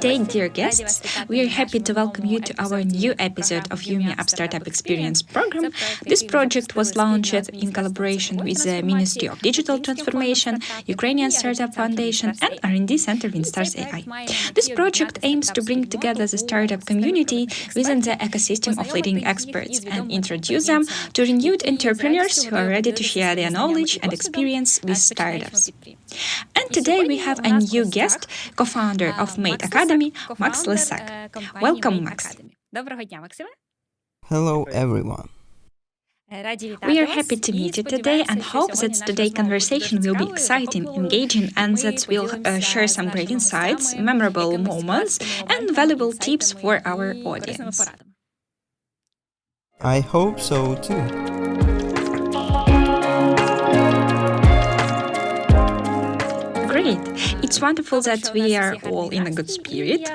day, dear guests. We are happy to welcome you to our new episode of UMI App Startup Experience program. This project was launched in collaboration with the Ministry of Digital Transformation, Ukrainian Startup Foundation, and R&D Center WINSTARS AI. This project aims to bring together the startup community within the ecosystem of leading experts and introduce them to renewed entrepreneurs who are ready to share their knowledge and experience with startups. And today we have a new guest, co-founder of Mate Academy, Max Lysak. Welcome, Max. Hello, everyone. We are happy to meet you today and hope that today's conversation will be exciting, engaging, and that we'll share some great insights, memorable moments, and valuable tips for our audience. I hope so too. Great. It's wonderful that we are all in a good spirit.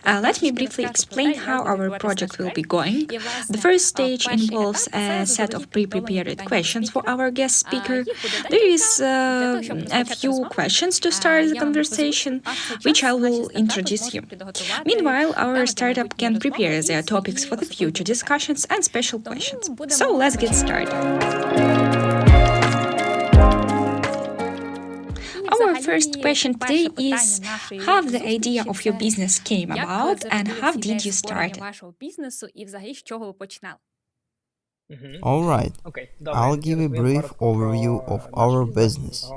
Let me briefly explain how our project will be going. The first stage involves a set of pre-prepared questions for our guest speaker. There is a few questions to start the conversation, which I will introduce you. Meanwhile, our startup can prepare their topics for the future discussions and special questions. So let's get started. Our first question today is how the idea of your business came about and how did you start it? Alright, I'll give a brief overview of our business.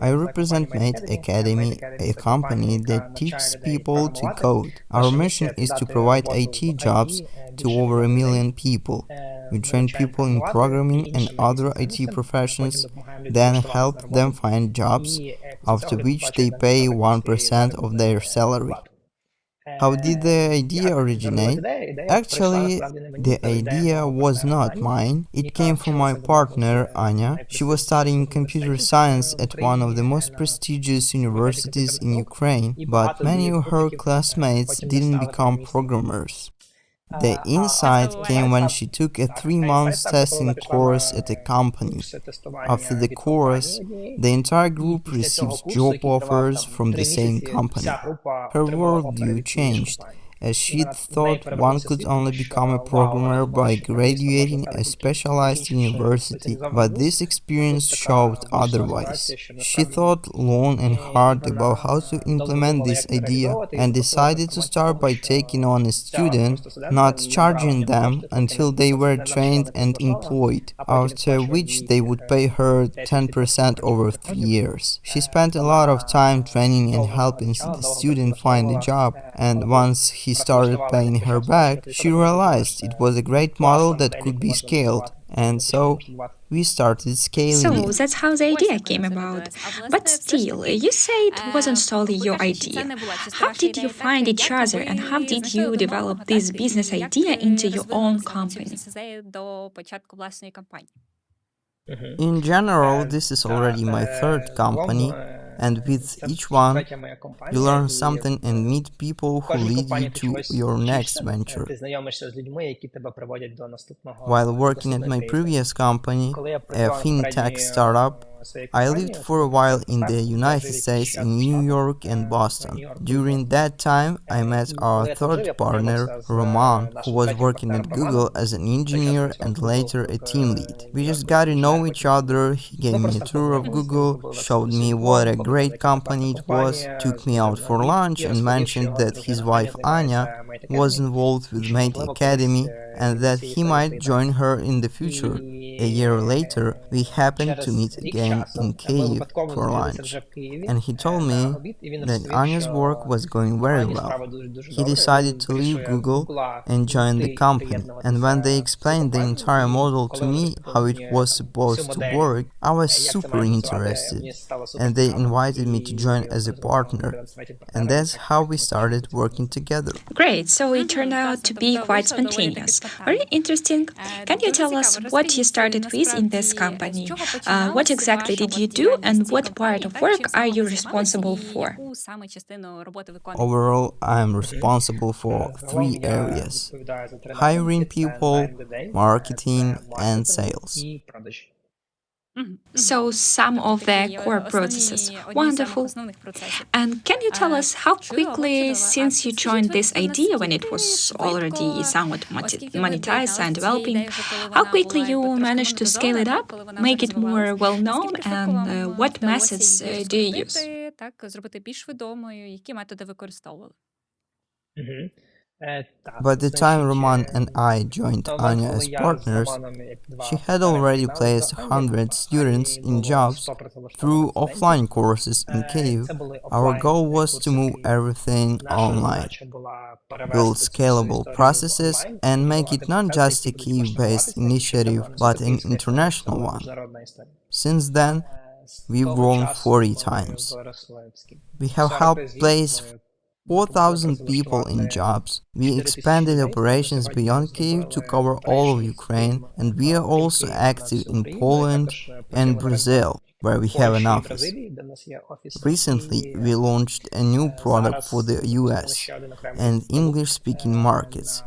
I represent Mate Academy, a company that teaches people to code. Our mission is to provide IT jobs to over 1 million people. We train people in programming and other IT professions, then help them find jobs, after which they pay 1% of their salary. How did the idea originate? Actually, the idea was not mine. It came from my partner, Anya. She was studying computer science at one of the most prestigious universities in Ukraine, but many of her classmates didn't become programmers. The insight came when she took a 3-month testing course at a company. After the course, the entire group received job offers from the same company. Her worldview changed, as she thought one could only become a programmer by graduating a specialized university, but this experience showed otherwise. She thought long and hard about how to implement this idea and decided to start by taking on a student, not charging them until they were trained and employed, after which they would pay her 10% over 3 years. She spent a lot of time training and helping the student find a job, and once he started paying her back, she realized it was a great model that could be scaled, and so we started scaling So that's how the idea came about. But still, you say it wasn't solely your idea. How did you find each other and how did you develop this business idea into your own company? In general, this is already my third company, and with each one, you learn something and meet people who lead you to your next venture. While working at my previous company, a fintech startup, I lived for a while in the United States in New York and Boston. During that time, I met our third partner, Roman, who was working at Google as an engineer and later a team lead. We just got to know each other. He gave me a tour of Google, showed me what a great company it was, took me out for lunch and mentioned that his wife Anya was involved with Mate Academy and that he might join her in the future. A year later, we happened to meet again in Kyiv for lunch, and he told me that Anya's work was going very well. He decided to leave Google and join the company, and when they explained the entire model to me, how it was supposed to work, I was super interested, and they invited me to join as a partner, and that's how we started working together. Great, so it turned out to be quite spontaneous. Very interesting. Can you tell us what you started with in this company? What exactly did you do and what part of work are you responsible for? Overall, I am responsible for 3 areas: hiring people, marketing, and sales. So, some of the core processes. Wonderful. And can you tell us how quickly, since you joined this idea when it was already somewhat monetized and developing, how quickly you managed to scale it up, make it more well known, and what methods do you use? By the time Roman and I joined Anya as partners, she had already placed 100 students in jobs through offline courses in Kyiv. Our goal was to move everything online, build scalable processes, and make it not just a Kyiv-based initiative but an international one. Since then, we've grown 40 times. We have helped place 4,000 people in jobs. We expanded operations beyond Kyiv to cover all of Ukraine, and we are also active in Poland and Brazil, where we have an office. Recently, we launched a new product for the US and English-speaking markets.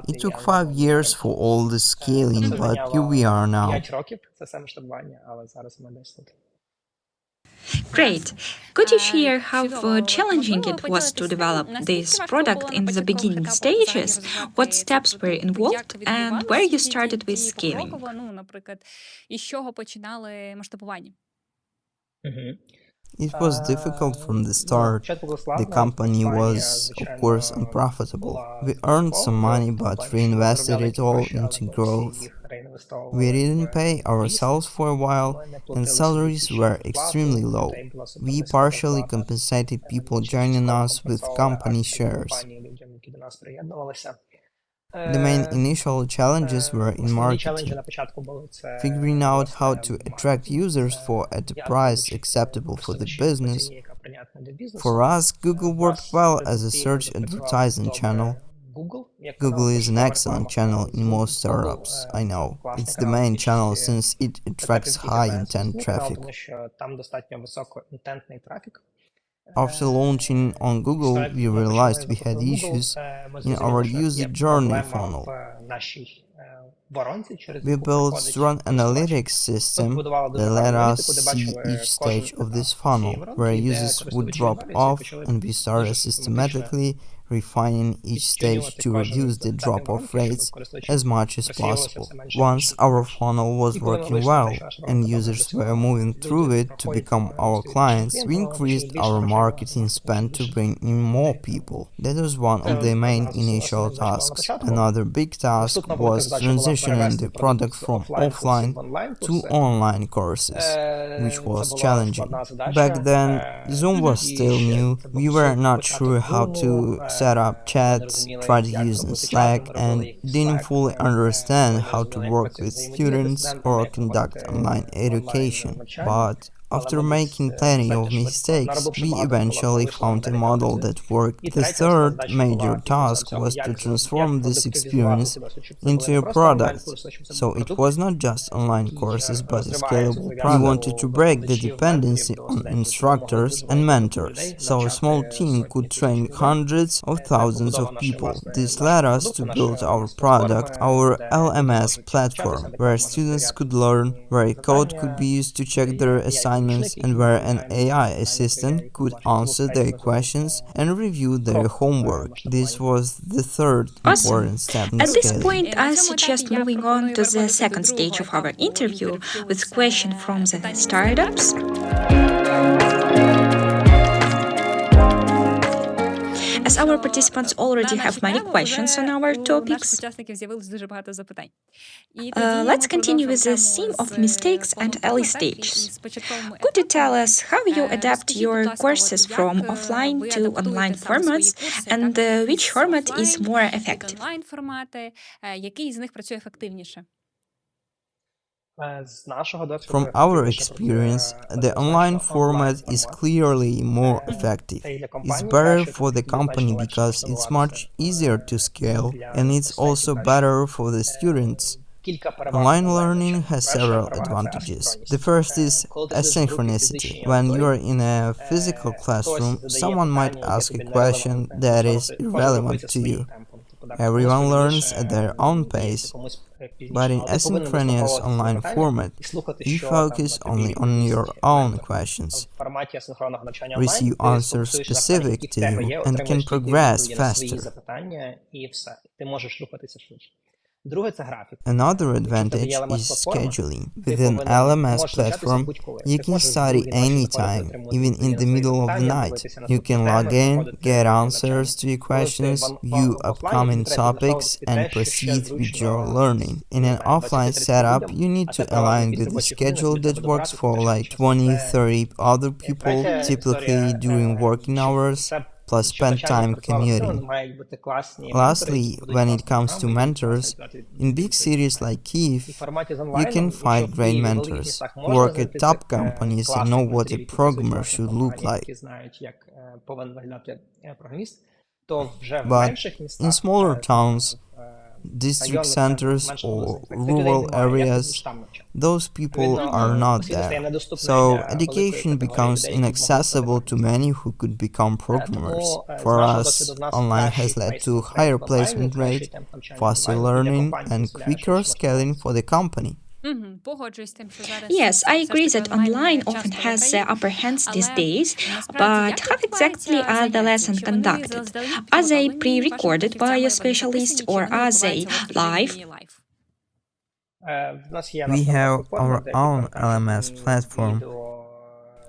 It took 5 years for all the scaling, but here we are now. Great. Could you share how challenging it was to develop this product in the beginning stages? What steps were involved and where you started with scaling? It was difficult from the start. The company was, of course, unprofitable. We earned some money but reinvested it all into growth. We didn't pay ourselves for a while, and salaries were extremely low. We partially compensated people joining us with company shares. The main initial challenges were in marketing, figuring out how to attract users at a price acceptable for the business. For us, Google worked well as a search advertising channel. Google is an excellent channel in most startups, I know. It's the main channel since it attracts high-intent traffic. After launching on Google, we realized we had issues in our user journey funnel. We built a strong analytics system that let us see each stage of this funnel, where users would drop off, and we started systematically refining each stage to reduce the drop-off rates as much as possible. Once our funnel was working well and users were moving through it to become our clients, we increased our marketing spend to bring in more people. That was one of the main initial tasks. Another big task was transitioning the product from offline to online courses, which was challenging. Back then, Zoom was still new. We were not sure how to set up chats, tried using Slack, and didn't fully understand how to work with students or conduct online education. But after making plenty of mistakes, we eventually found a model that worked. The third major task was to transform this experience into a product. So it was not just online courses but a scalable product. We wanted to break the dependency on instructors and mentors, so a small team could train hundreds of thousands of people. This led us to build our product, our LMS platform, where students could learn, where code could be used to check their assignments, and where an AI assistant could answer their questions and review their homework. This was the third important step in At this scaling. point, I suggest moving on to the second stage of our interview with questions from the startups. As our participants already have many questions on our topics, let's continue with the theme of mistakes and early stages. Could you tell us how you adapt your courses from offline to online formats and which format is more effective? From our experience, the online format is clearly more effective. It's better for the company because it's much easier to scale, and it's also better for the students. Online learning has several advantages. The first is asynchronicity. When you are in a physical classroom, someone might ask a question that is irrelevant to you. Everyone learns at their own pace, but in asynchronous online format, you focus only on your own questions, receive answers specific to you, and can progress faster. Another advantage is scheduling. With an LMS platform, you can study anytime, even in the middle of the night. You can log in, get answers to your questions, view upcoming topics, and proceed with your learning. In an offline setup, you need to align with a schedule that works for like 20-30 other people, typically during working hours, plus spend time commuting. Lastly, when it comes to mentors, in big cities like Kyiv, you can find great mentors, work at top companies and know what a programmer should look like. But in smaller towns, district centers or rural areas, those people are not there. So education becomes inaccessible to many who could become programmers. For us, online has led to higher placement rate, faster learning, and quicker scaling for the company. Yes, I agree that online often has the upper hands these days, but how exactly are the lessons conducted? Are they pre-recorded by a specialist or are they live? We have our own LMS platform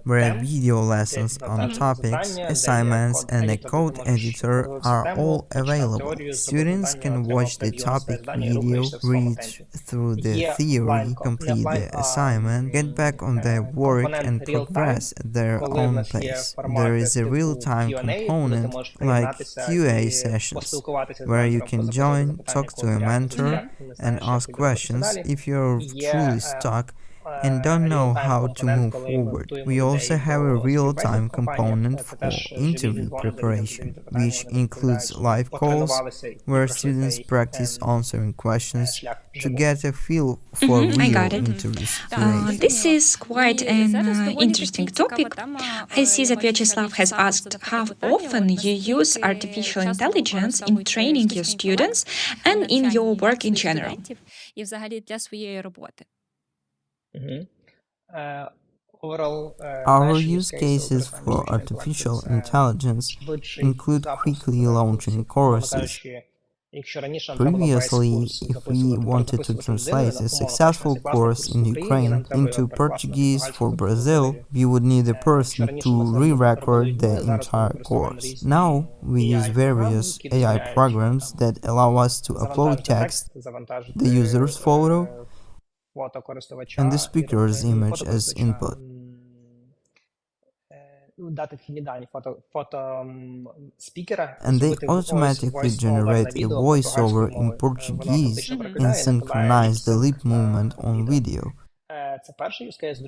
where video lessons on topics, assignments, and a code editor are all available. Students can watch the topic video, read through the theory, complete the assignment, get back on their work, and progress at their own pace. There is a real-time component like QA sessions, where you can join, talk to a mentor, and ask questions if you're truly stuck and don't know how to move forward. We also have a real-time component for interview preparation, which includes live calls where students practice answering questions to get a feel for real interview situations. This is quite an interesting topic. I see that Vyacheslav has asked how often you use artificial intelligence in training your students and in your work in general. Our use cases for artificial intelligence include quickly launching courses. Previously, if we wanted to translate a successful course in Ukraine into Portuguese for Brazil, we would need a person to re-record the entire course. Now, we use various AI programs that allow us to upload text, the user's photo, and the speaker's image as input. And they automatically generate a voiceover in Portuguese and synchronize the lip movement on video.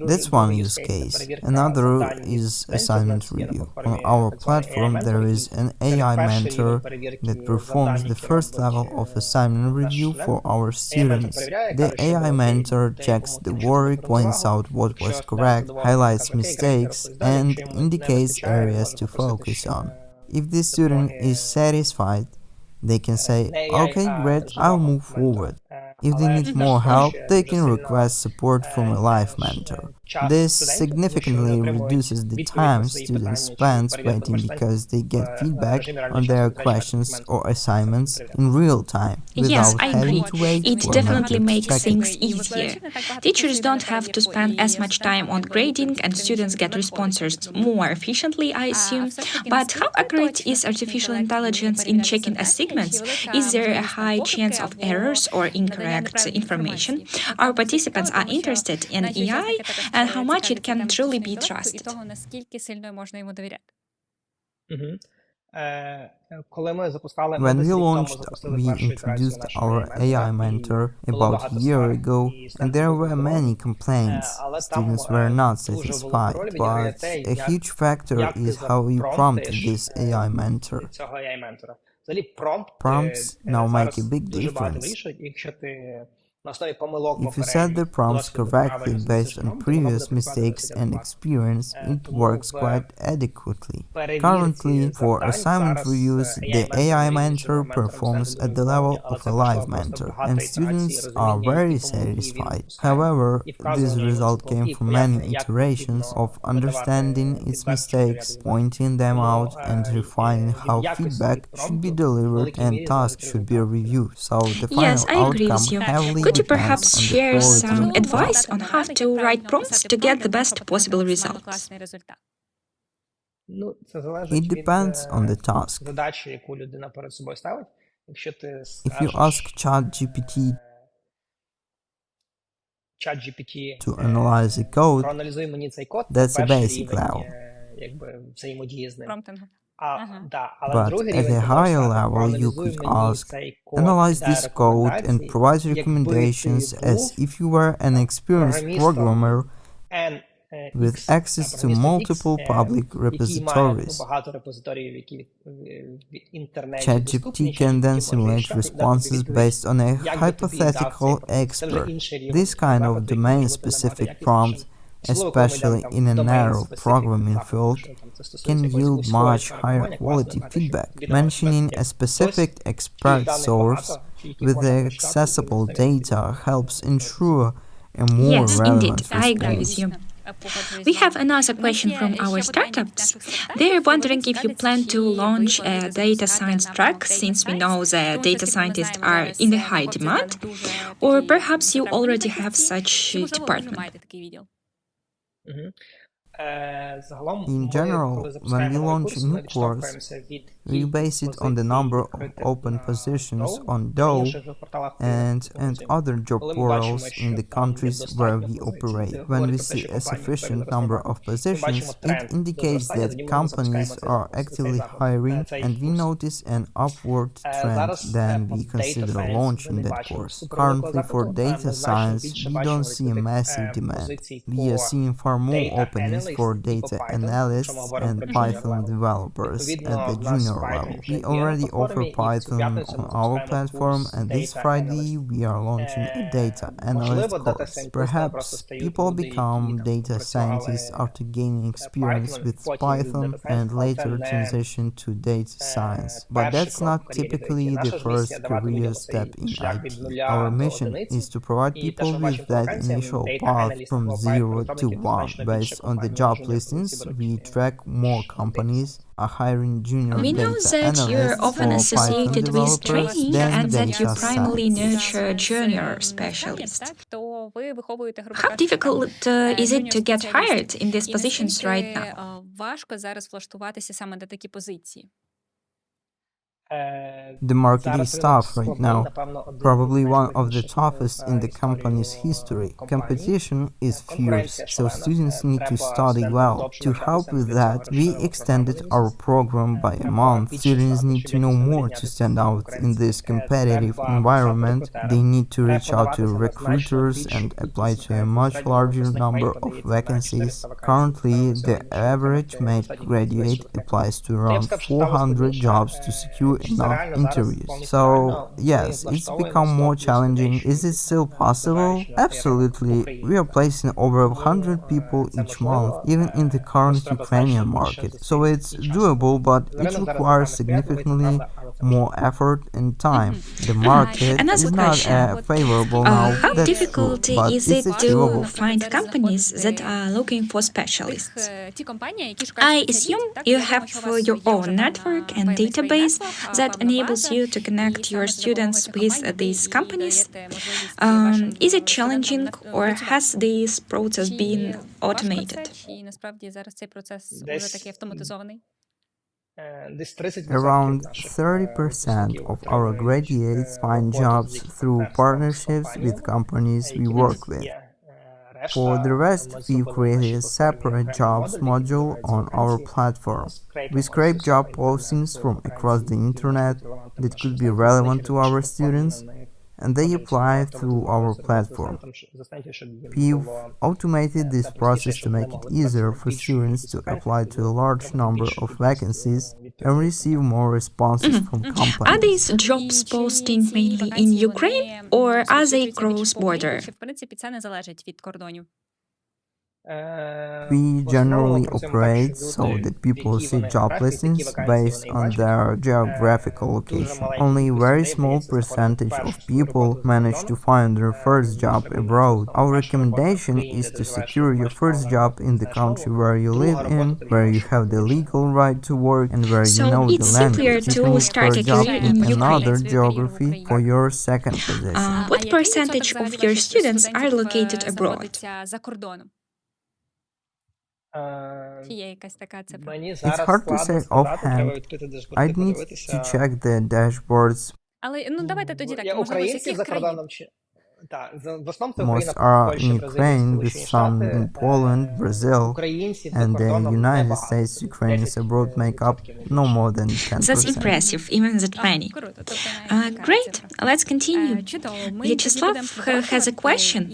That's one use case. Another is assignment review. On our platform, there is an AI mentor that performs the first level of assignment review for our students. The AI mentor checks the work, points out what was correct, highlights mistakes, and indicates areas to focus on. If the student is satisfied, they can say, "Okay, great, I'll move forward." If they need more help, they can request support from a live mentor. This significantly reduces the time students spend waiting because they get feedback on their questions or assignments in real time without having to wait It for a definitely mentor to makes check things it. easier. Teachers don't have to spend as much time on grading and students get responses more efficiently, I assume. But how accurate is artificial intelligence in checking assignments? Is there a high chance of errors or incorrect information? Our participants are interested in AI and how much it can truly be trusted. When we launched, we introduced our AI mentor about a year ago, and there were many complaints. Students were not satisfied, but a huge factor is how you prompt this AI mentor. Prompts now make a big difference. If you set the prompts correctly based on previous mistakes and experience, it works quite adequately. Currently, for assignment reviews, the AI mentor performs at the level of a live mentor, and students are very satisfied. However, this result came from many iterations of understanding its mistakes, pointing them out, and refining how feedback should be delivered and tasks should be reviewed. So the Yes, final I agree with outcome you. heavily Could you depends perhaps on the share quality some of the advice task. on how to write prompts to get the best possible results? It depends on the task. If you ask ChatGPT to analyze a code, that's a basic level. But at a higher level, you could ask, analyze this code and provide recommendations as if you were an experienced programmer with access to multiple public repositories. ChatGPT can then simulate responses based on a hypothetical expert. This kind of domain-specific prompt, especially in a narrow programming field, can yield much higher quality feedback. Mentioning a specific expert source with accessible data helps ensure a more Yes, indeed, relevant I agree with response. you. We have another question from our startups. They're wondering if you plan to launch a data science track, since we know that data scientists are in the high demand, or perhaps you already have such a department. In general, when we launch a new course, we base it on the number of open positions on DOE and other job portals in the countries where we operate. When we see a sufficient number of positions, it indicates that companies are actively hiring, and we notice an upward trend, then we consider launching that course. Currently, for data science, we don't see a massive demand. We are seeing far more openings for data analysts and Python developers at the junior level. We already offer Python on our platform, and this Friday we are launching a data analyst course. Perhaps people become data scientists after gaining experience with Python and later transition to data science. But that's not typically the first career step in IT. Our mission is to provide people with that initial path from 0 to 1. Based on the job listings, we track more companies are hiring junior We know data that you're analysts often or Python associated with developers training than and that you data primarily scientists. nurture junior specialists. How difficult is it to get hired in these positions right now? The market is tough right now, probably one of the toughest in the company's history. Competition is fierce, so students need to study well. To help with that, we extended our program by a month. Students need to know more to stand out in this competitive environment. They need to reach out to recruiters and apply to a much larger number of vacancies. Currently, the average Mate graduate applies to around 400 jobs to secure enough interviews. So, yes, it's become more challenging. Is it still possible? Absolutely. We are placing over 100 people each month, even in the current Ukrainian market. So it's doable, but it requires significantly more effort and time. The market Another is not question. favorable now, How that's true, difficult but is it's it to achievable. find companies that are looking for specialists? I assume you have your own network and database that enables you to connect your students with these companies. Is it challenging, or has this process been automated? Around 30% of our graduates find jobs through partnerships with companies we work with. For the rest, we've created a separate jobs module on our platform. We scrape job postings from across the internet that could be relevant to our students, and they apply through our platform. We've automated this process to make it easier for students to apply to a large number of vacancies and receive more responses from companies. Are these jobs posting mainly in Ukraine or are they cross-border? We generally operate so that people see job listings based on their geographical location. Only a very small percentage of people manage to find their first job abroad. Our recommendation is to secure your first job in the country where you live in, where you have the legal right to work, and where you know the language. You can look for a job in another geography for your second position. What percentage of your students are located abroad? It's hard to say offhand. I'd need to check the dashboards. Most are in Ukraine, with some in Poland, Brazil, and the United States. Ukrainians abroad make up no more than 10%. That's impressive, even that many. Great, let's continue. Vyacheslav has a question.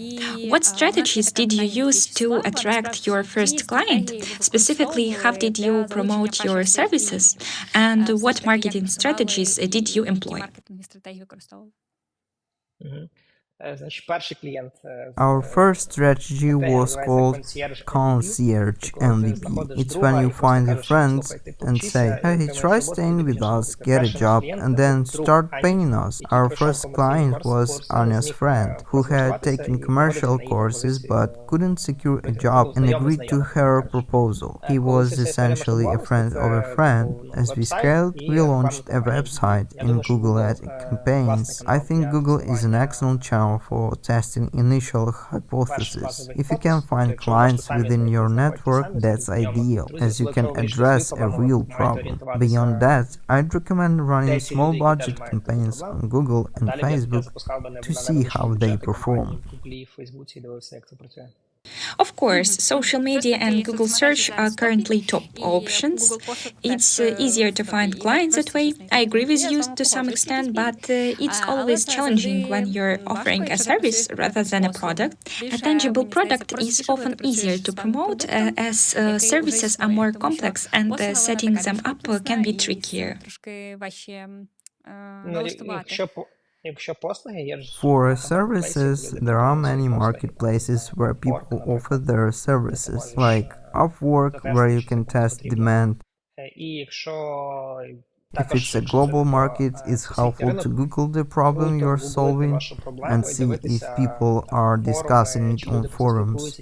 What strategies did you use to attract your first client? Specifically, how did you promote your services? And what marketing strategies did you employ? Our first strategy was called concierge MVP. It's when you find your friends and say, hey, try staying with us, get a job, and then start paying us. Our first client was Anya's friend, who had taken commercial courses but couldn't secure a job and agreed to her proposal. He was essentially a friend of a friend. As we scaled, we launched a website in Google Ad campaigns. I think Google is an excellent channel for testing initial hypotheses. If you can find clients within your network, that's ideal, as you can address a real problem. Beyond that, I'd recommend running small budget campaigns on Google and Facebook to see how they perform. Of course, social media and Google search are currently top options. It's easier to find clients that way. I agree with you to some extent, but it's always challenging when you're offering a service rather than a product. A tangible product is often easier to promote as services are more complex and setting them up can be trickier. For services, there are many marketplaces where people offer their services, like Upwork, where you can test demand. If it's a global market, it's helpful to Google the problem you're solving and see if people are discussing it on forums.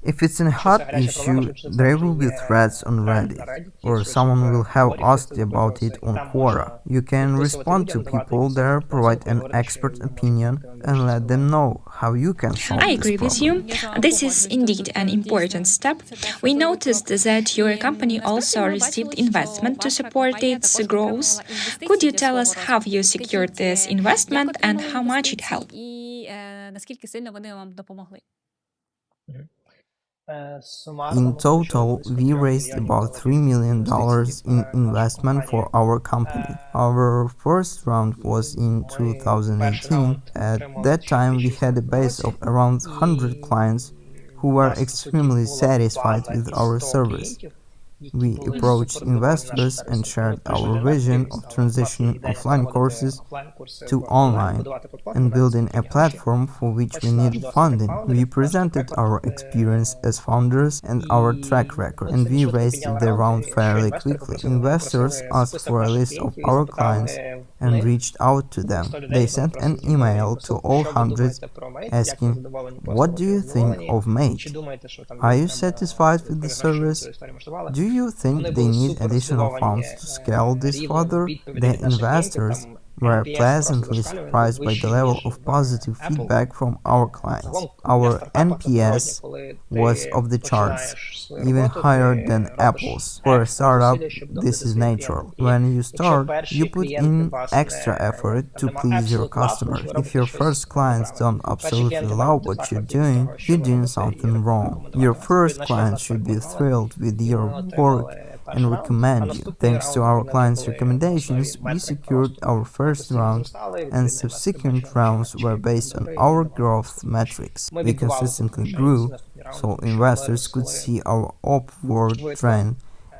If it's a hot issue, there will be threads on Reddit, or someone will have asked about it on Quora. You can respond to people there, provide an expert opinion, and let them know how you can solve I agree this with you. problem. This is indeed an important step. We noticed that your company also received investment to support its growth. Could you tell us how you secured this investment and how much it helped? In total, we raised about $3 million in investment for our company. Our first round was in 2018. At that time, we had a base of around 100 clients who were extremely satisfied with our service. We approached investors and shared our vision of transitioning offline courses to online and building a platform for which we needed funding. We presented our experience as founders and our track record, and we raised the round fairly quickly. Investors asked for a list of our clients and reached out to them. They sent an email to all hundreds asking, "What do you think of Mate? Are you satisfied with the service? Do you think they need additional funds to scale this further?" The investors were pleasantly surprised by the level of positive feedback from our clients. Our NPS was off the charts, even higher than Apple's. For a startup, this is natural. When you start, you put in extra effort to please your customers. If your first clients don't absolutely love what you're doing something wrong. Your first clients should be thrilled with your work and recommend you. Thanks to our clients' recommendations, we secured our first first round, and subsequent rounds were based on our growth metrics. We consistently grew, so investors could see our upward trend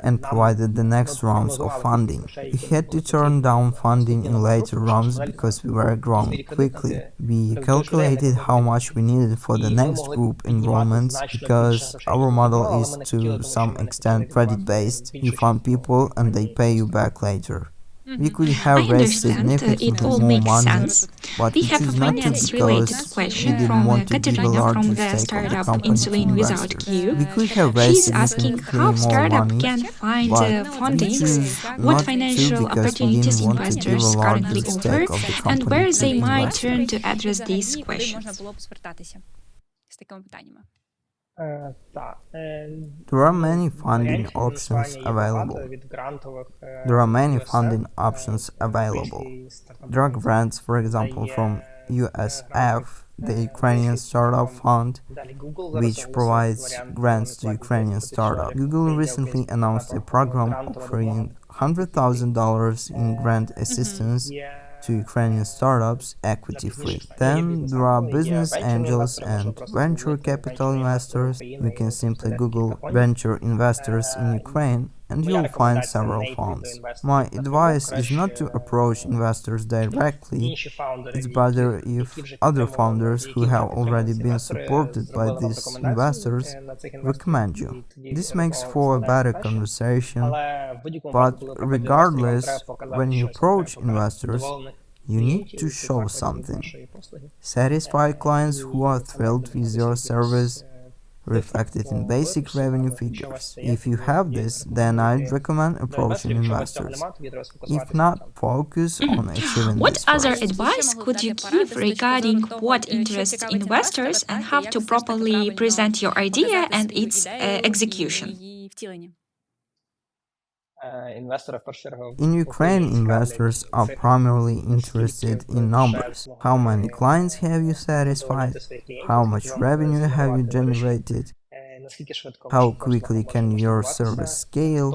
and provided the next rounds of funding. We had to turn down funding in later rounds because we were growing quickly. We calculated how much we needed for the next group enrollments because our model is to some extent credit-based. You fund people and they pay you back later. We could I have raised understand, it significantly all more makes money, sense. but We we have a choose not to finance-related because we question didn't from want to give a Katerina from larger the stake of the startup company to Insulin Without investors. Q. We could have raised She's asking significantly how more startup money, can find but we fundings, choose what not to financial because we didn't opportunities want to give a investors larger currently offer, stake of the and company where to they might investors. turn to address these questions. There are many funding options available. There are many funding options available. There are grants, for example, from USF, the Ukrainian Startup Fund, which provides grants to Ukrainian startups. Google recently announced a program offering $100,000 in grant assistance to Ukrainian startups equity-free. Then there are business angels and venture capital investors. You can simply Google venture investors in Ukraine and you'll find several funds. My advice is not to approach investors directly, it's better if other founders who have already been supported by these investors recommend you. This makes for a better conversation, but regardless, when you approach investors, you need to show something. Satisfy clients who are thrilled with your service, reflected in basic revenue figures. If you have this, then I'd recommend approaching investors. If not, focus on achieving What this other first. advice could you give regarding what interests investors and how to properly present your idea and its execution? In Ukraine, investors are primarily interested in numbers. How many clients have you satisfied? How much revenue have you generated? How quickly can your service scale?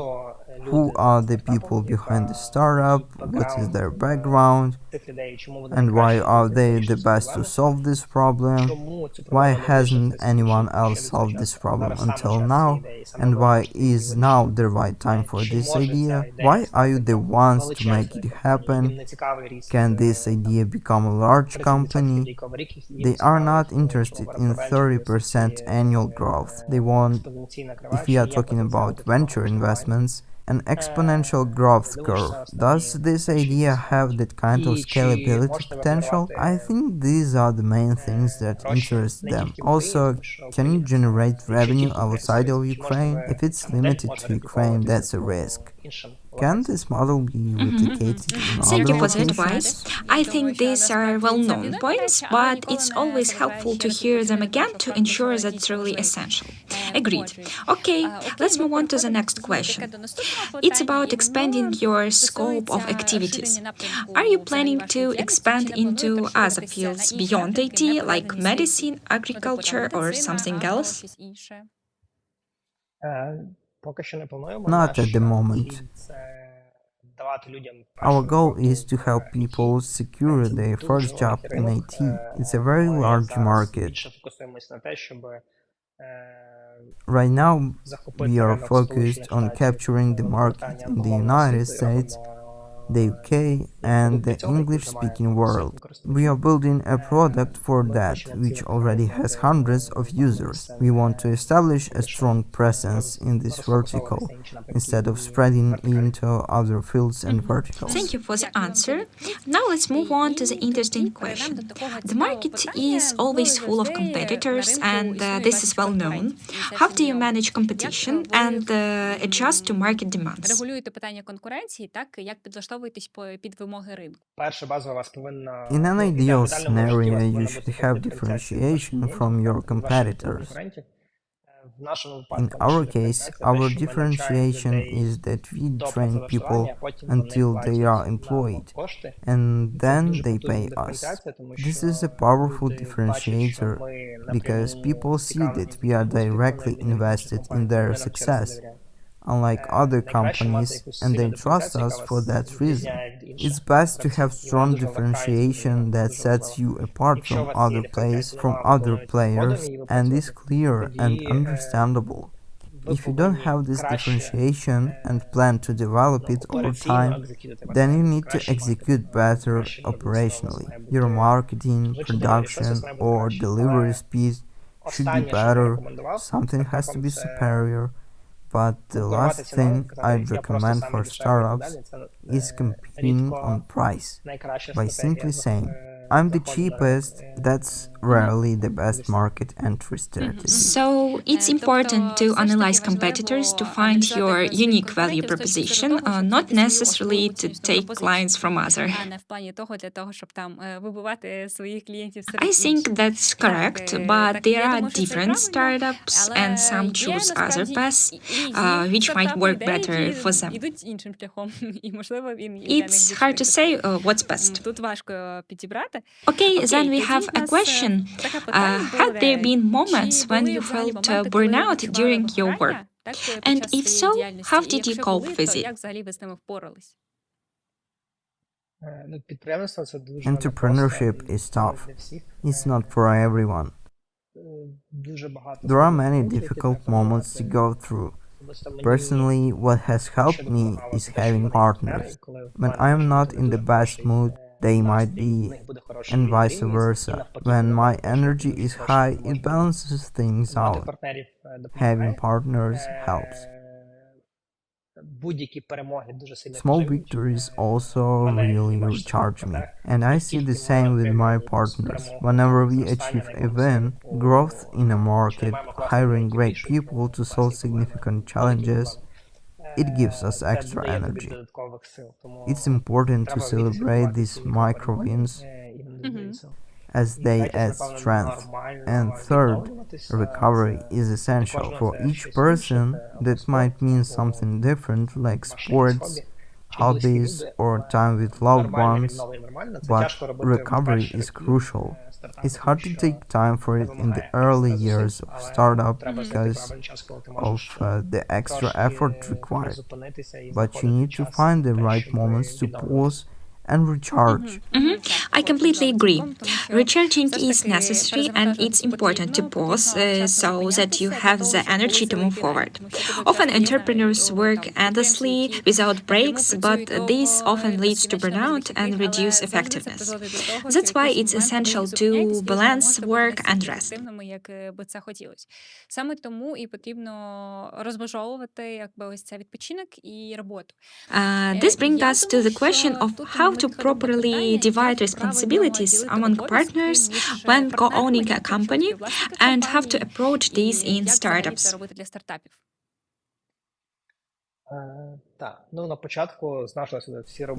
Who are the people behind the startup? What is their background? And why are they the best to solve this problem? Why hasn't anyone else solved this problem until now? And why is now the right time for this idea? Why are you the ones to make it happen? Can this idea become a large company? They are not interested in 30% annual growth. They want, if we are talking about venture investments, an exponential growth curve. Does this idea have that kind of scalability potential? I think these are the main things that interest them. Also, can you generate revenue outside of Ukraine? If it's limited to Ukraine, that's a risk. Can this model be replicated in Thank other you for the locations? advice. I think these are well known points, but it's always helpful to hear them again to ensure that it's really essential. Agreed. Okay, let's move on to the next question. It's about expanding your scope of activities. Are you planning to expand into other fields beyond IT, like medicine, agriculture, or something else? Not at the moment. Our goal is to help people secure their first job in IT. It's a very large market. Right now, we are focused on capturing the market in the United States, the UK, and the English-speaking world. We are building a product for that, which already has hundreds of users. We want to establish a strong presence in this vertical, instead of spreading into other fields and verticals. Thank you for the answer. Now let's move on to the interesting question. The market is always full of competitors, and this is well known. How do you manage competition and adjust to market demands? In an ideal scenario, you should have differentiation from your competitors. In our case, our differentiation is that we train people until they are employed, and then they pay us. This is a powerful differentiator because people see that we are directly invested in their success. unlike other companies, and they trust us for that reason. It's best to have strong differentiation that sets you apart from other players and is clear and understandable. If you don't have this differentiation and plan to develop it over time, then you need to execute better operationally. Your marketing, production, or delivery speed should be better, something has to be superior, but the last thing I'd recommend for startups is competing on price by simply saying, I'm the cheapest, that's rarely the best market entry strategy. So it's important to analyze competitors to find your unique value proposition, not necessarily to take clients from others. I think that's correct, but there are different startups and some choose other paths, which might work better for them. It's hard to say what's best. Okay, then we have a question. Have there been moments when you felt burnout during your work? And if so, how did you cope with it? Entrepreneurship is tough. It's not for everyone. There are many difficult moments to go through. Personally, what has helped me is having partners. When I am not in the best mood, they might be, and vice versa. When my energy is high, it balances things out. Having partners helps. Small victories also really recharge me, and I see the same with my partners. Whenever we achieve a win, growth in a market, hiring great people to solve significant challenges, it gives us extra energy. It's important to celebrate these micro wins as they add strength. And third, recovery is essential. For each person, that might mean something different, like sports, hobbies, or time with loved ones, but recovery is crucial. It's hard to take time for it in the early years of startup because of the extra effort required, but you need to find the right moments to pause and recharge. I completely agree. Recharging is necessary and it's important to pause so that you have the energy to move forward. Often entrepreneurs work endlessly without breaks, but this often leads to burnout and reduced effectiveness. That's why it's essential to balance work and rest. This brings us to the question of how to properly divide responsibilities among partners when co-owning a company and how to approach these in startups.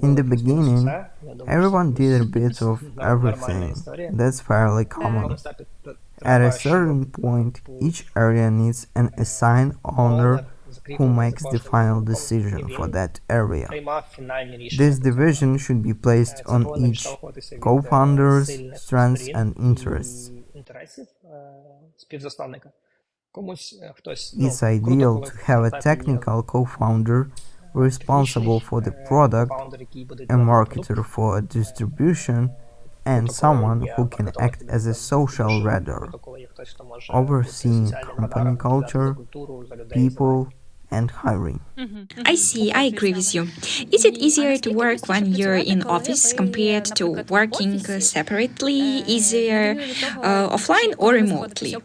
In the beginning, everyone did a bit of everything. That's fairly common. At a certain point, each area needs an assigned owner who makes the final decision for that area. This division should be placed on each co-founder's strengths and interests. It's ideal to have a technical co-founder responsible for the product, a marketer for distribution, and someone who can act as a social radar, overseeing company culture, people, and hiring. I see, I agree with you. Is it easier to work when you're in office compared to working separately, easier offline or remotely?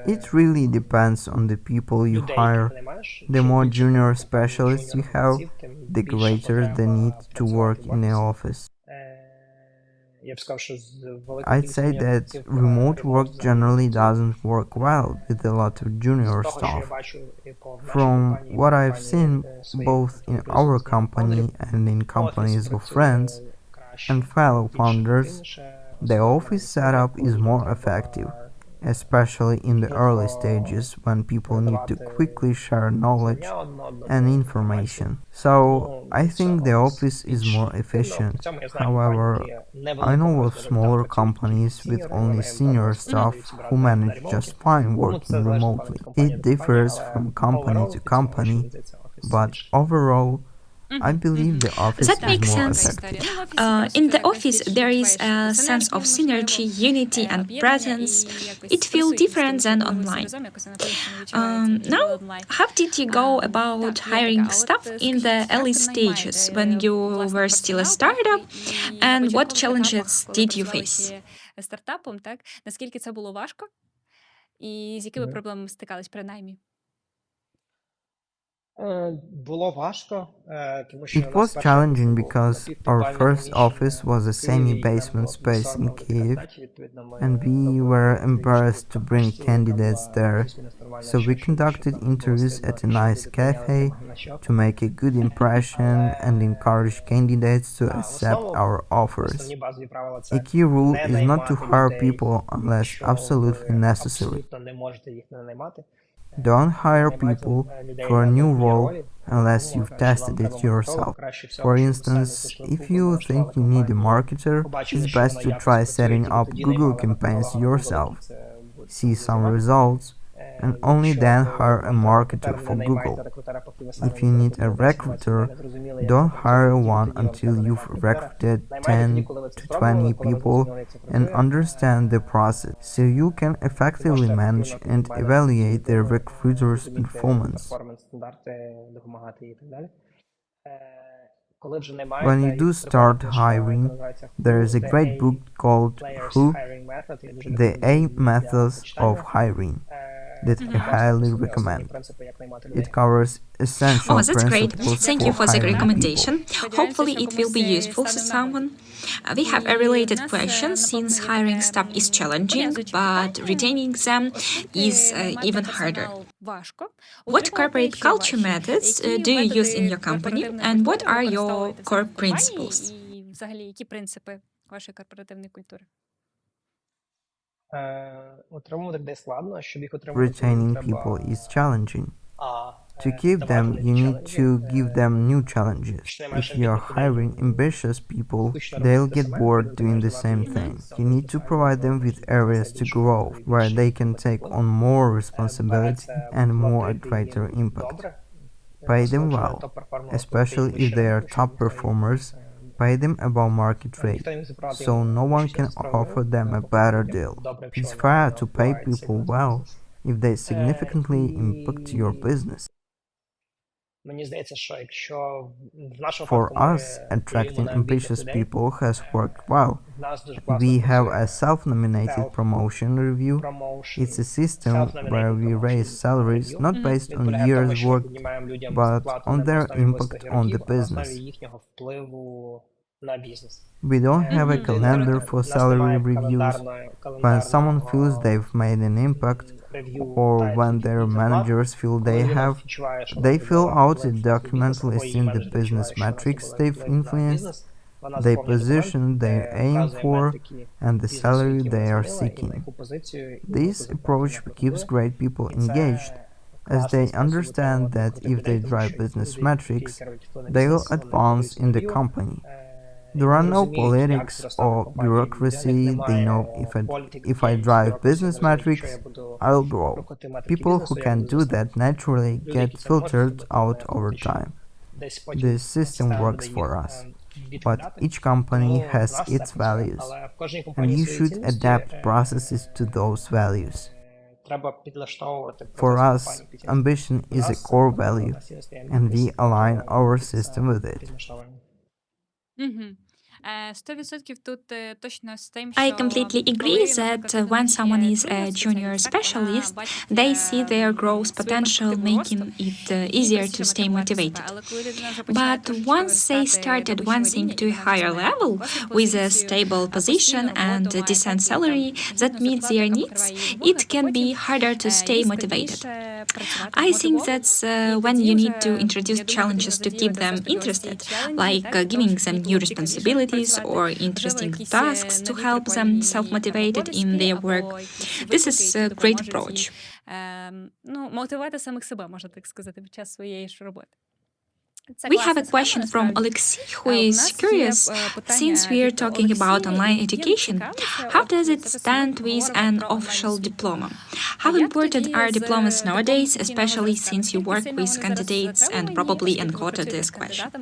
It really depends on the people you hire. The more junior specialists you have, the greater the need to work in the office. I'd say that remote work generally doesn't work well with a lot of junior staff. From what I've seen, both in our company and in companies of friends and fellow founders, the office setup is more effective. especially in the early stages when people need to quickly share knowledge and information. So I think the office is more efficient. However, I know of smaller companies with only senior staff who manage just fine working remotely. It differs from company to company, but overall, I believe the office That is makes more sense. effective. In the office, there is a sense of synergy, unity, and presence. It feels different than online. Now, how did you go about hiring staff in the early stages when you were still a startup? And what challenges did you face? It was challenging because our first office was a semi-basement space in Kiev, and we were embarrassed to bring candidates there, so we conducted interviews at a nice cafe to make a good impression and encourage candidates to accept our offers. A key rule is not to hire people unless absolutely necessary. Don't hire people for a new role unless you've tested it yourself. For instance, if you think you need a marketer, it's best to try setting up Google campaigns yourself, see some results, and only then hire a marketer for Google. If you need a recruiter, don't hire one until you've recruited 10 to 20 people and understand the process so you can effectively manage and evaluate the recruiter's performance. When you do start hiring, there is a great book called Who? The A Methods of Hiring that I highly recommend. It covers Oh, essential that's great. principles Thank for you for the hiring people. recommendation. Hopefully, it will be useful to someone. We have a related question since hiring staff is challenging, but retaining them is even harder. What corporate culture methods do you use in your company, and what are your core principles? Retaining people is challenging. To keep them, you need to give them new challenges. If you are hiring ambitious people, they'll get bored doing the same thing. You need to provide them with areas to grow, where they can take on more responsibility and more a greater impact. Pay them well, especially if they are top performers. Pay them above market rate, so no one can offer them a better deal. It's fair to pay people well if they significantly impact your business. For us, attracting ambitious people has worked well. We have a self-nominated promotion review. It's a system where we raise salaries not based on years worked, but on their impact on the business. We don't have a calendar for salary reviews. When someone feels they've made an impact, or when their managers feel they fill out a document listing the business metrics they've influenced, the position they aim for, and the salary they are seeking. This approach keeps great people engaged, as they understand that if they drive business metrics, they will advance in the company. There are no politics or bureaucracy. They know if I drive business metrics, I'll grow. People who can do that naturally get filtered out over time. The system works for us, but each company has its values, and you should adapt processes to those values. For us, ambition is a core value, and we align our system with it. I completely agree that when someone is a junior specialist, they see their growth potential, making it easier to stay motivated. But once they start advancing to a higher level with a stable position and a decent salary that meets their needs, it can be harder to stay motivated. I think that's when you need to introduce challenges to keep them interested, like giving them new responsibilities responsibilities or interesting tasks to help them self-motivated in their work. This is a great approach. We have a question from Alexei, who is curious. Since we are talking about online education, how does it stand with an official diploma? How important are diplomas nowadays, especially since you work with candidates and probably encountered this question?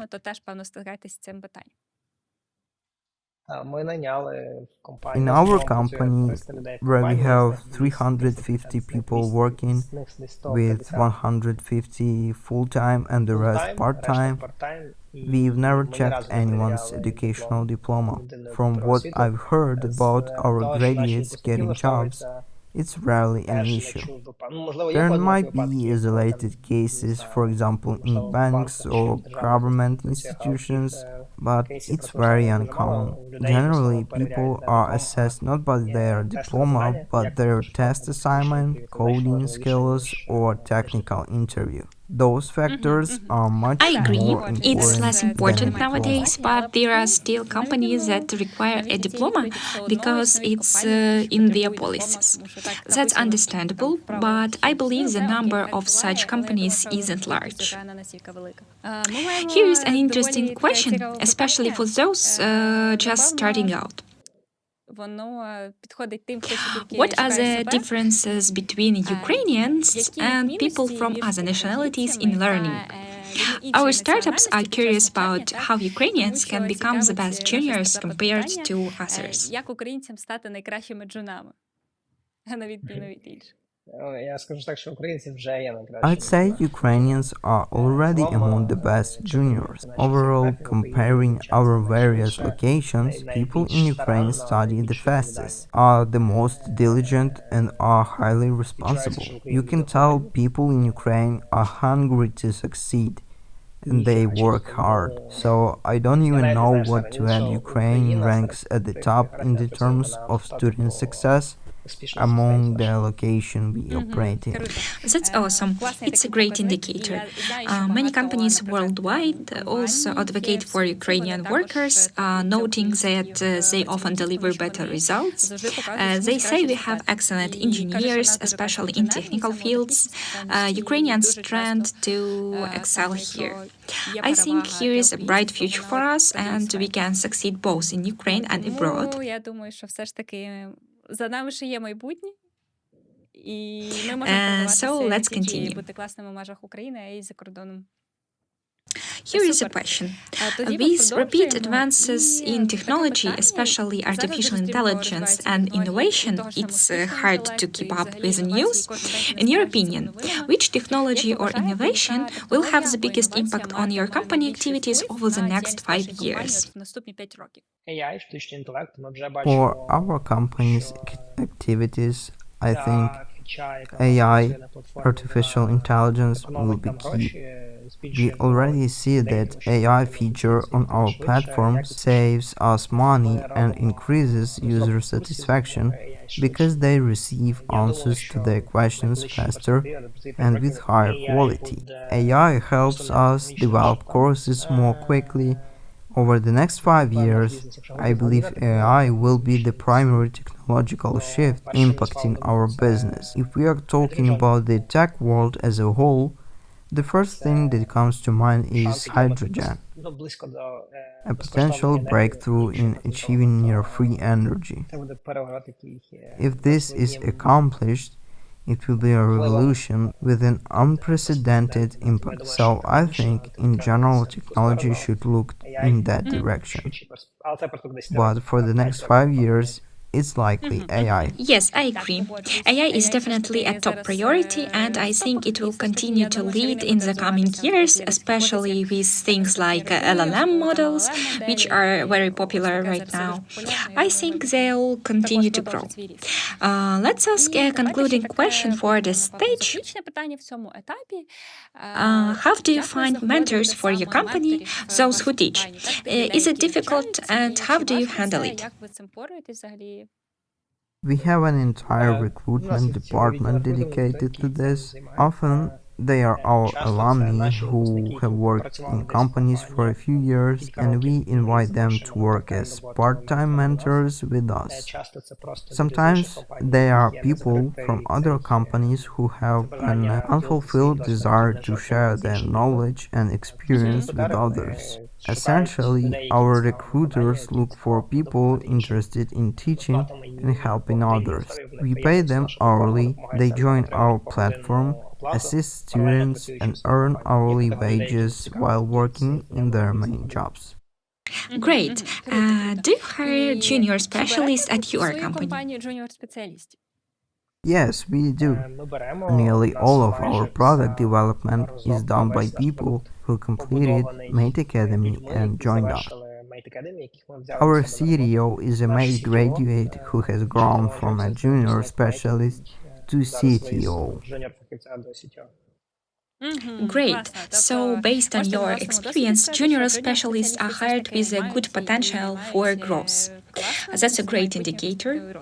In our company, where we have 350 people working, with 150 full-time and the rest part-time, we've never checked anyone's educational diploma. From what I've heard about our graduates getting jobs, it's rarely an issue. There might be isolated cases, for example in banks or government institutions, but it's very uncommon. Generally, people are assessed not by their diploma, but their test assignment, coding skills, or technical interview. Those factors are much I agree, more it's less important than a nowadays, diploma. but there are still companies that require a diploma because it's in their policies. That's understandable, but I believe the number of such companies isn't large. Here is an interesting question, especially for those just starting out. What are the differences between Ukrainians and people from other nationalities in learning? Our startups are curious about how Ukrainians can become the best juniors compared to others. I'd say Ukrainians are already among the best juniors. Overall, comparing our various locations, people in Ukraine study the fastest, are the most diligent, and are highly responsible. You can tell people in Ukraine are hungry to succeed, and they work hard. So I don't even know what to add. Ukraine ranks at the top in the terms of student success among the location we operate in. That's awesome. It's a great indicator. Many companies worldwide also advocate for Ukrainian workers, noting that they often deliver better results. They say we have excellent engineers, especially in technical fields. Ukrainians tend to excel here. I think here is a bright future for us, and we can succeed both in Ukraine and abroad. So let's continue. Here is a question. With repeat advances in technology, especially artificial intelligence and innovation, it's hard to keep up with the news. In your opinion, which technology or innovation will have the biggest impact on your company activities over the next 5 years? For our company's activities, I think AI, artificial intelligence, will be key. We already see that AI feature on our platform saves us money and increases user satisfaction because they receive answers to their questions faster and with higher quality. AI helps us develop courses more quickly. Over the next 5 years, I believe AI will be the primary technological shift impacting our business. If we are talking about the tech world as a whole, the first thing that comes to mind is hydrogen, a potential breakthrough in achieving near-free energy. If this is accomplished, it will be a revolution with an unprecedented impact. So I think in general technology should look in that direction. But for the next 5 years, it's likely AI. Yes, I agree. AI is definitely a top priority, and I think it will continue to lead in the coming years, especially with things like LLM models, which are very popular right now. I think they'll continue to grow. Let's ask a concluding question for this stage. How do you find mentors for your company, those who teach? Is it difficult, and how do you handle it? We have an entire recruitment department dedicated to this. Often, They are our alumni who have worked in companies for a few years, and we invite them to work as part-time mentors with us. Sometimes they are people from other companies who have an unfulfilled desire to share their knowledge and experience with others. Essentially, our recruiters look for people interested in teaching and helping others. We pay them hourly, they join our platform, assist students, and earn hourly wages while working in their main jobs. Great. Do you hire junior specialists at your company? Yes, we do. Nearly all of our product development is done by people who completed Mate Academy and joined us. Our CDO is a Mate graduate who has grown from a junior specialist to CTO. Great. So, based on your experience, junior specialists are hired with a good potential for growth. That's a great indicator.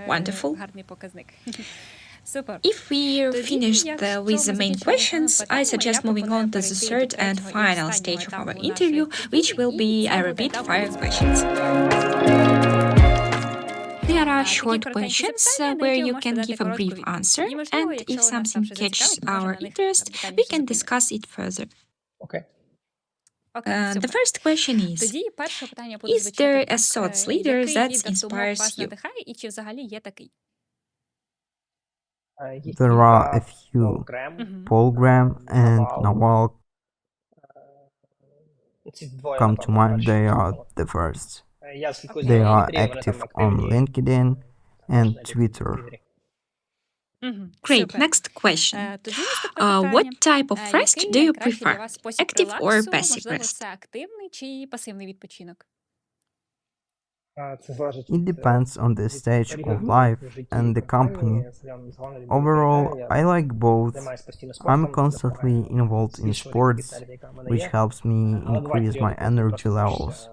Wonderful. If we're finished with the main questions, I suggest moving on to the third and final stage of our interview, which will be a rapid fire questions. There are short questions where you can give a brief answer, and if something catches our interest, we can discuss it further. The first question is there a thought leader that inspires you? There are a few, Paul Graham and Nawal come to mind. They are the first. They are active on LinkedIn and Twitter. Great. Next question. What type of rest do you prefer? Active or passive rest? It depends on the stage of life and the company. Overall, I like both. I'm constantly involved in sports, which helps me increase my energy levels.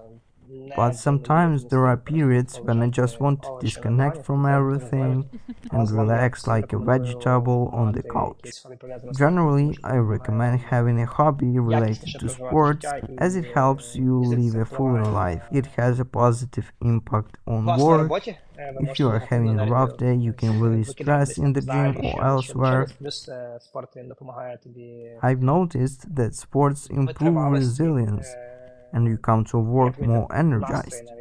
But sometimes there are periods when I just want to disconnect from everything and relax like a vegetable on the couch. Generally, I recommend having a hobby related to sports as it helps you live a fuller life. It has a positive impact on work. If you are having a rough day, you can release stress in the gym or elsewhere. I've noticed that sports improve resilience and you come to work more energized.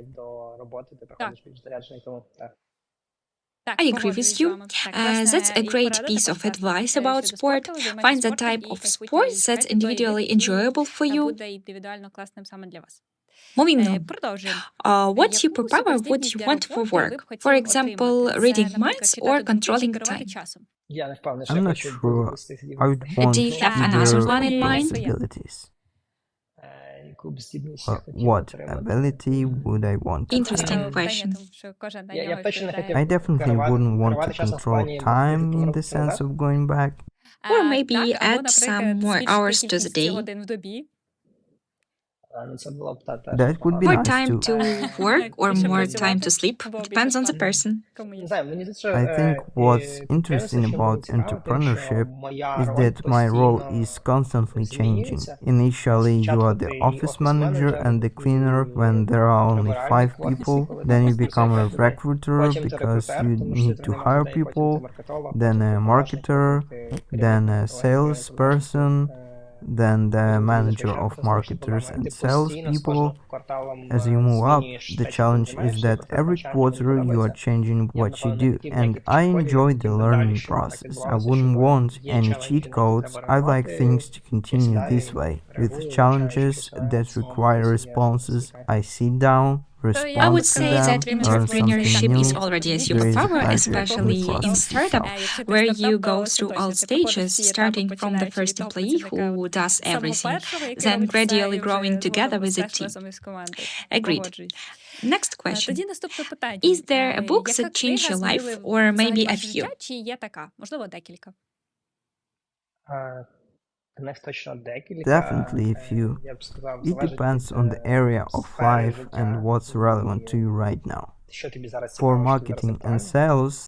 I agree with you. That's a great piece of advice about sport. Find the type of sport that's individually enjoyable for you. Moving on. What superpower would you want for work? For example, reading minds or controlling time? I'm not sure. I would want Do you have another one in mind? abilities. What ability would I want to Interesting have? question. I definitely wouldn't want to control time in the sense of going back. Or maybe add some more hours to the day. That would be More nice time too. to work or more time to sleep depends on the person. I think what's interesting about entrepreneurship is that my role is constantly changing. Initially, you are the office manager and the cleaner when there are only 5 people. Then you become a recruiter because you need to hire people, then a marketer, then a salesperson, then the manager of marketers and salespeople. As you move up, the challenge is that every quarter you are changing what you do, and I enjoy the learning process. I wouldn't want any cheat codes. I like things to continue this way. With challenges that require responses, I sit down, respond I would to say them, that learn something entrepreneurship new. is already a There is a superpower, pleasure in the especially in process startup, itself. where you go through all stages, starting from the first employee who does everything, then gradually growing together with a team. Agreed. Next question. Is there a book that changed your life, or maybe a few? Definitely a few. It depends on the area of life and what's relevant to you right now. For marketing and sales,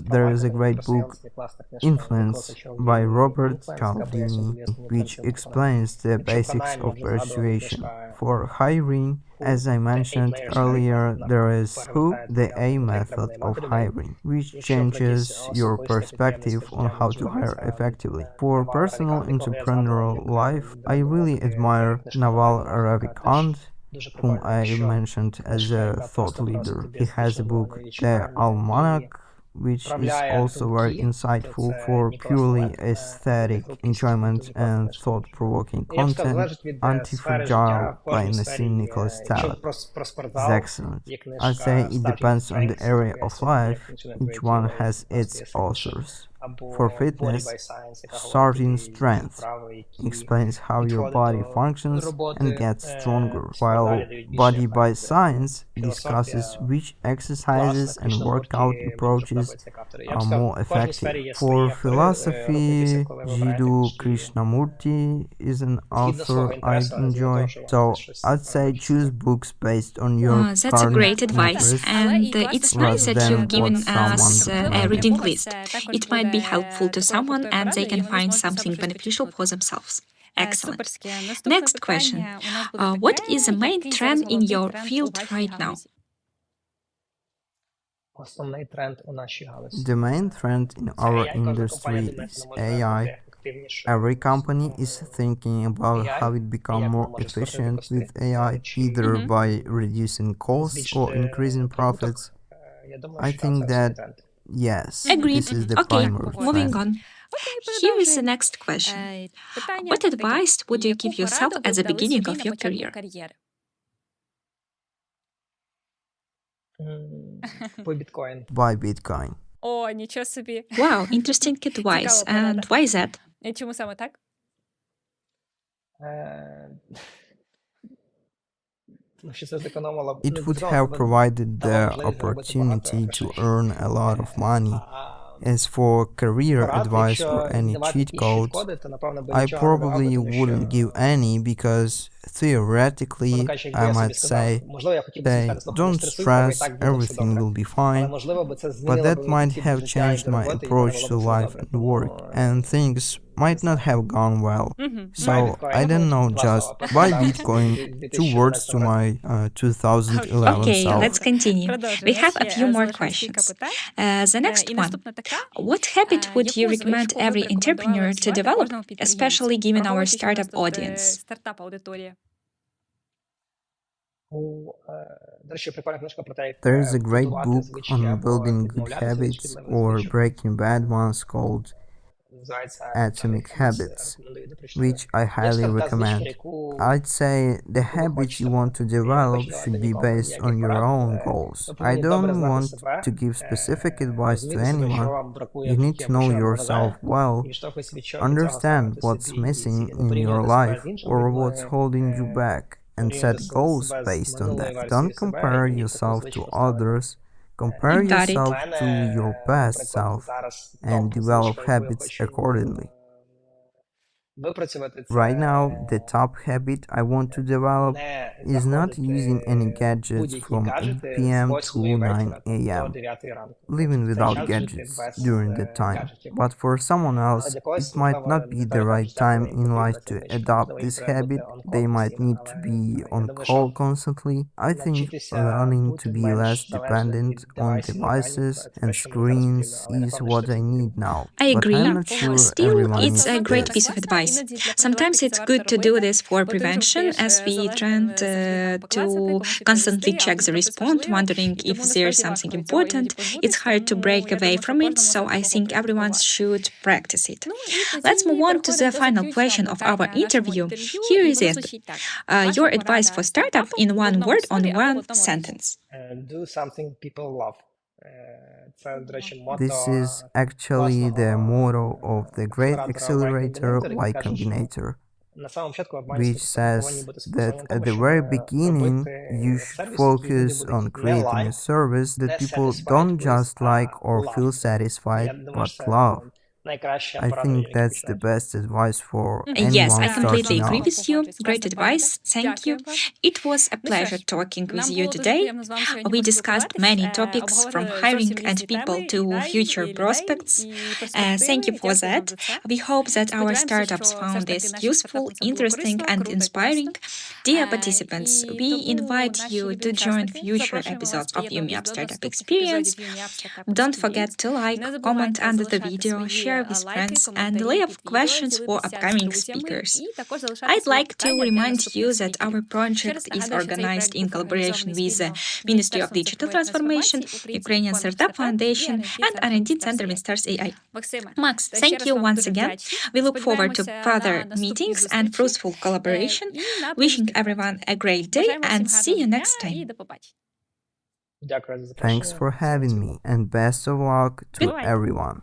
There is a great book, Influence by Robert Cialdini, which explains the basics of persuasion. For hiring, as I mentioned earlier, there is who, the A method of hiring, which changes your perspective on how to hire effectively. For personal entrepreneurial life, I really admire Naval Ravikant, whom I mentioned as a thought leader. He has a book, The Almanac, which is also very insightful for purely aesthetic enjoyment and thought-provoking content. Anti-Fragile by Nassim Nicholas Taleb is excellent. I'd say it depends on the area of life, each one has its authors. For fitness, Starting Strength explains how your body functions and gets stronger, while Body by Science discusses which exercises and workout approaches are more effective. For philosophy, Jiddu Krishnamurti is an author I enjoy, so I'd say choose books based on your That's a current great advice, interests and it's nice rather that you've than given what us someone a reading recommended. list. It might be helpful to someone and they can find something beneficial for themselves. Excellent. Next question. What is the main trend in your field right now? The main trend in our industry is AI. Every company is thinking about how it become more efficient with AI, either by reducing costs or increasing profits. I think that yes, Agreed. this is the Okay, primary moving trend. on. Here is the next question. What advice would you give yourself at the beginning of your career? Buy Bitcoin. Wow, interesting advice. And why is that? It would have provided the opportunity to earn a lot of money. As for career advice or any cheat codes, I probably wouldn't give any because theoretically I might say, don't stress, everything will be fine, but that might have changed my approach to life and work, and things might not have gone well. So I don't know, just buy Bitcoin, 2 words to my 2011 Okay, self. let's continue. We have a few more questions. The next one. What habit would you recommend every entrepreneur to develop, especially given our startup audience? There is a great book on building good habits or breaking bad ones called Atomic Habits, which I highly recommend. I'd say the habits you want to develop should be based on your own goals. I don't want to give specific advice to anyone. You need to know yourself well, understand what's missing in your life or what's holding you back, and set goals based on that. Don't compare yourself to others. Compare Got it. yourself to your past self and develop habits accordingly. Right now, the top habit I want to develop is not using any gadgets from 8 p.m. to 9 a.m., living without gadgets during that time. But for someone else, it might not be the right time in life to adopt this habit. They might need to be on call constantly. I think learning to be less dependent on devices and screens is what I need now. I But agree. I'm not sure Still, everyone it's needs a great this. piece of advice. Sometimes it's good to do this for prevention, as we tend to constantly check the response, wondering if there's something important. It's hard to break away from it, so I think everyone should practice it. Let's move on to the final question of our interview. Here is it. Your advice for startup in one word on one sentence. Do something people love. This is actually the motto of the Great Accelerator Y Combinator, which says that at the very beginning you should focus on creating a service that people don't just like or feel satisfied but love. I think that's the best advice for Yes, anyone I completely starting agree out. with you. Great advice. Thank you. It was a pleasure talking with you today. We discussed many topics from hiring and people to future prospects. Thank you for that. We hope that our startups found this useful, interesting, and inspiring. Dear participants, we invite you to join future episodes of Yumi App Startup Experience. Don't forget to like, comment under the video, share with friends, and leave questions for upcoming speakers. I'd like to remind you that our project is organized in collaboration with the Ministry of Digital Transformation, Ukrainian Startup Foundation, and R&D Center WINSTARS AI. Max, thank you once again. We look forward to further meetings and fruitful collaboration. Wishing everyone a great day and see you next time. Thanks for having me and best of luck to everyone.